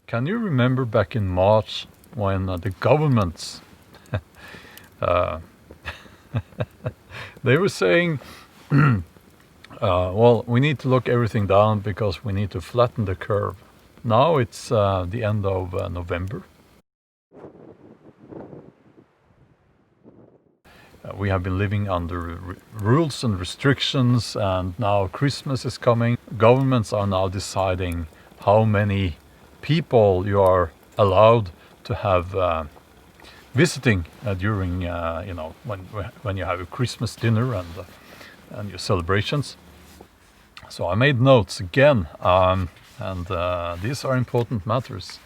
Can you remember back in March when the governments they were saying, well, we need to lock everything down because we need to flatten the curve. Now it's the end of November. We have been living under rules and restrictions, and now Christmas is coming. Governments are now deciding how many people you are allowed to have visiting during, when you have a Christmas dinner and your celebrations. So I made notes again, and these are important matters,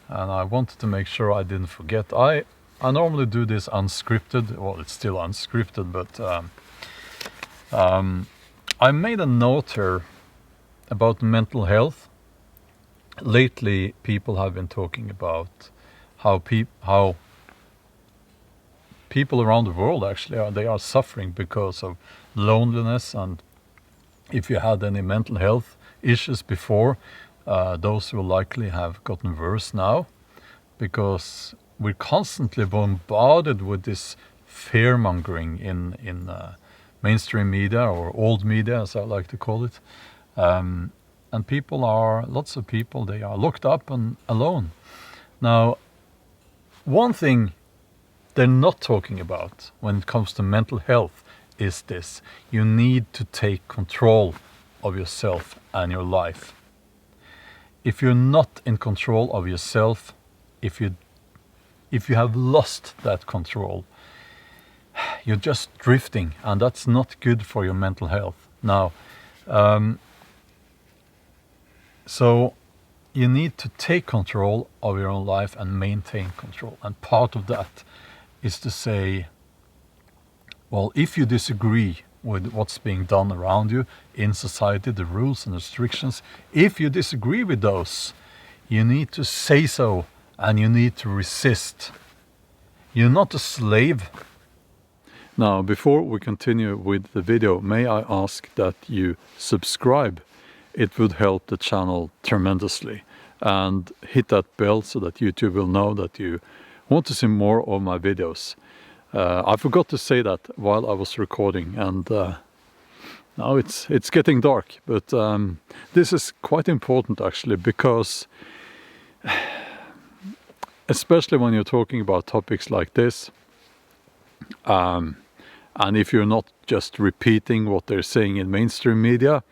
and I wanted to make sure I didn't forget. I normally do this unscripted. Well, it's still unscripted, but I made a note here about mental health. Lately, people have been talking about how people around the world actually they are suffering because of loneliness, and if you had any mental health issues before, those will likely have gotten worse now, because we're constantly bombarded with this fear-mongering in mainstream media, or old media as I like to call it, and lots of people, they are locked up and alone. Now, one thing they're not talking about when it comes to mental health is this: you need to take control of yourself and your life. If you're not in control of yourself, if you have lost that control, you're just drifting, and that's not good for your mental health. Now, so you need to take control of your own life and maintain control. And part of that is to say, well, if you disagree with what's being done around you in society, the rules and restrictions, if you disagree with those, you need to say so, and you need to resist. You're not a slave. Now, before we continue with the video, may I ask that you subscribe? It would help the channel tremendously. And hit that bell so that YouTube will know that you want to see more of my videos. I forgot to say that while I was recording, and now it's getting dark, but this is quite important actually, because especially when you're talking about topics like this, and if you're not just repeating what they're saying in mainstream media,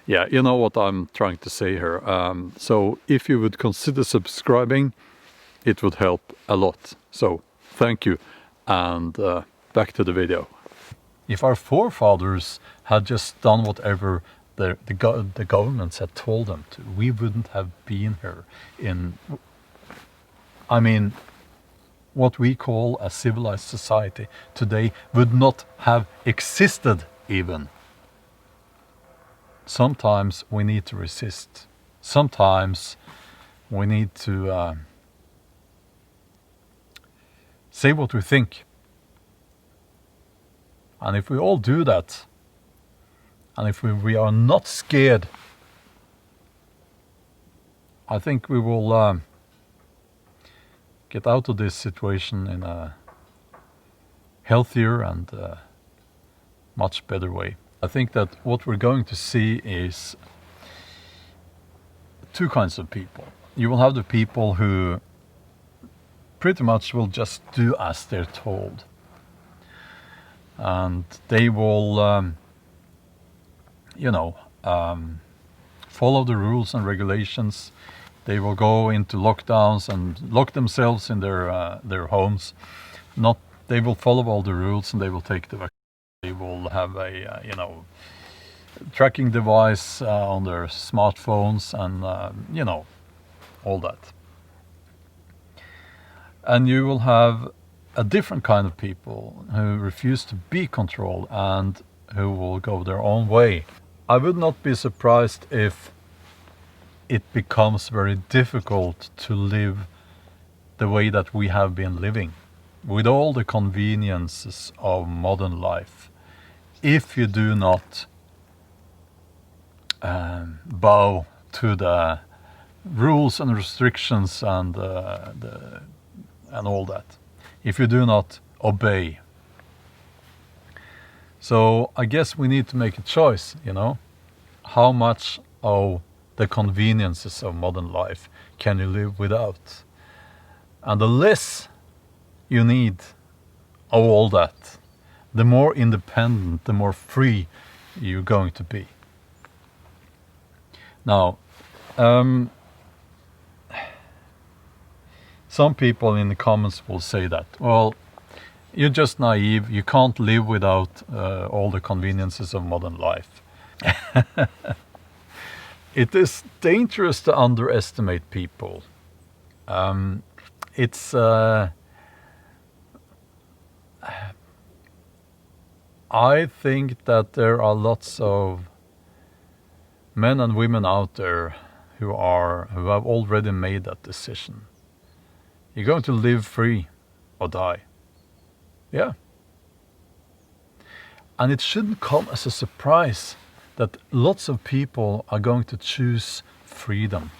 yeah, you know what I'm trying to say here. So if you would consider subscribing, it would help a lot. So thank you, and back to the video. If our forefathers had just done whatever the governments had told them to, we wouldn't have been here in, I mean, what we call a civilized society today would not have existed even. Sometimes we need to resist. Sometimes we need to say what we think. And if we all do that, and if we are not scared, I think we will get out of this situation in a healthier and much better way. I think that what we're going to see is two kinds of people. You will have the people who pretty much will just do as they're told. And they will, follow the rules and regulations. They will go into lockdowns and lock themselves in their homes. They will follow all the rules, and they will take the vaccine. They will have a tracking device on their smartphones, and all that. And you will have a different kind of people who refuse to be controlled and who will go their own way. I would not be surprised if it becomes very difficult to live the way that we have been living, with all the conveniences of modern life, if you do not bow to the rules and restrictions and all that, if you do not obey. So I guess we need to make a choice, how much of the conveniences of modern life can you live without? And the less you need of all that, the more independent, the more free you're going to be. Now, some people in the comments will say that, well, you're just naive, you can't live without all the conveniences of modern life. It is dangerous to underestimate people. I think that there are lots of men and women out there who have already made that decision. You're going to live free or die. Yeah. And it shouldn't come as a surprise that lots of people are going to choose freedom.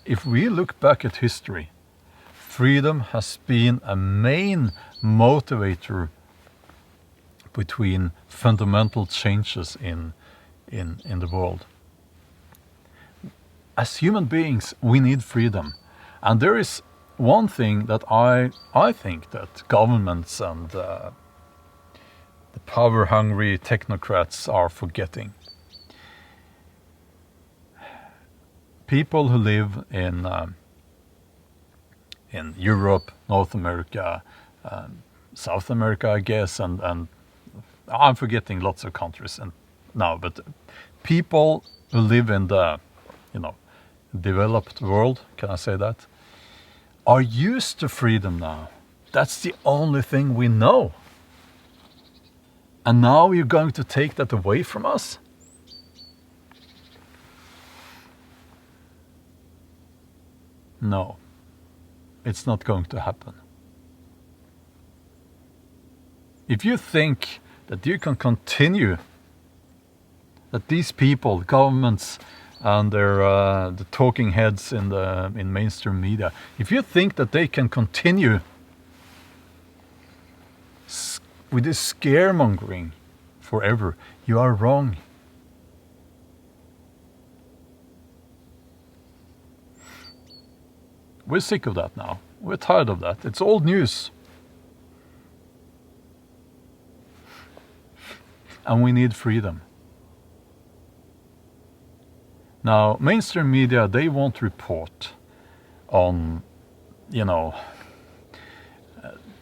If we look back at history, freedom has been a main motivator between fundamental changes in the world. As human beings, we need freedom. And there is one thing that I think that governments and the power-hungry technocrats are forgetting. People who live in Europe, North America, South America, I guess, and I'm forgetting lots of countries now, but people who live in the, developed world, can I say that, are used to freedom now. That's the only thing we know. And now you're going to take that away from us? No, it's not going to happen. If you think that you can continue, that these people, governments, and the talking heads in mainstream media, if you think that they can continue with this scaremongering forever, you are wrong. We're sick of that now. We're tired of that. It's old news. And we need freedom. Now, mainstream media, they won't report on,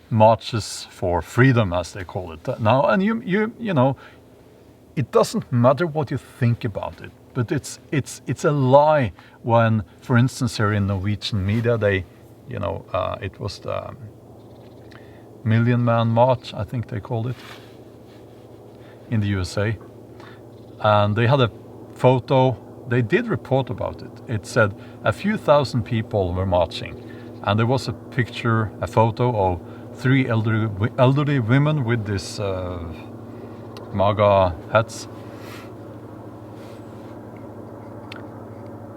marches for freedom, as they call it now. And it doesn't matter what you think about it, but it's a lie when, for instance, here in Norwegian media, they, it was the Million Man March, I think they called it, in the USA, and they had a photo. They did report about it. It said a few thousand people were marching, and there was a picture, a photo of 3 elderly women with this MAGA hats.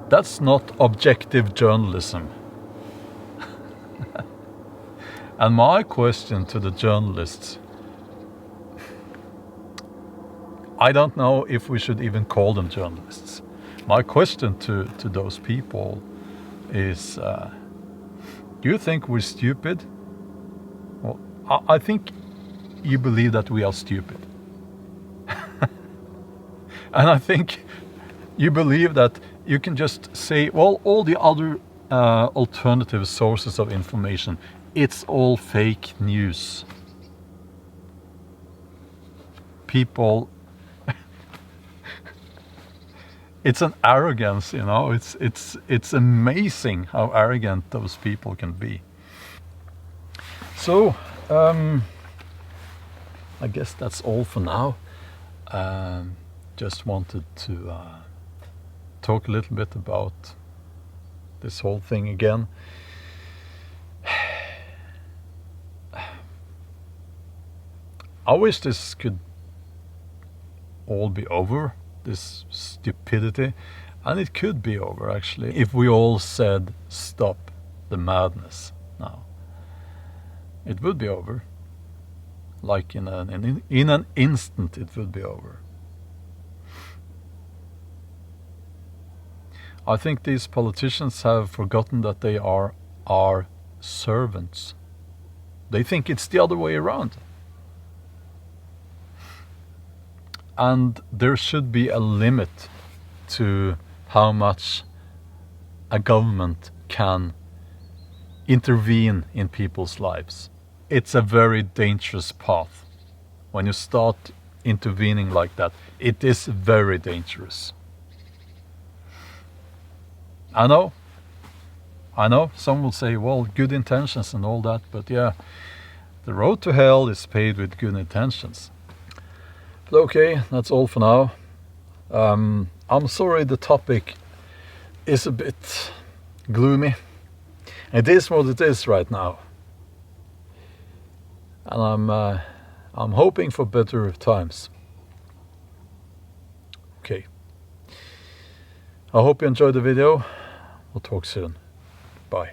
That's not objective journalism. And my question to the journalists, I don't know if we should even call them journalists. My question to those people is, do you think we're stupid? Well, I think you believe that we are stupid. And I think you believe that you can just say, well, all the other alternative sources of information, it's all fake news. People, it's an arrogance, it's amazing how arrogant those people can be. So, I guess that's all for now. Just wanted to talk a little bit about this whole thing again. I wish this could all be over, this stupidity. And it could be over, actually, if we all said stop the madness now. It would be over. Like in an instant, it would be over. I think these politicians have forgotten that they are our servants. They think it's the other way around. And there should be a limit to how much a government can intervene in people's lives. It's a very dangerous path. When you start intervening like that, it is very dangerous. I know, some will say, well, good intentions and all that, but yeah, the road to hell is paved with good intentions. But okay, that's all for now. I'm sorry the topic is a bit gloomy. It is what it is right now. And I'm hoping for better times. Okay. I hope you enjoyed the video. We'll talk soon. Bye.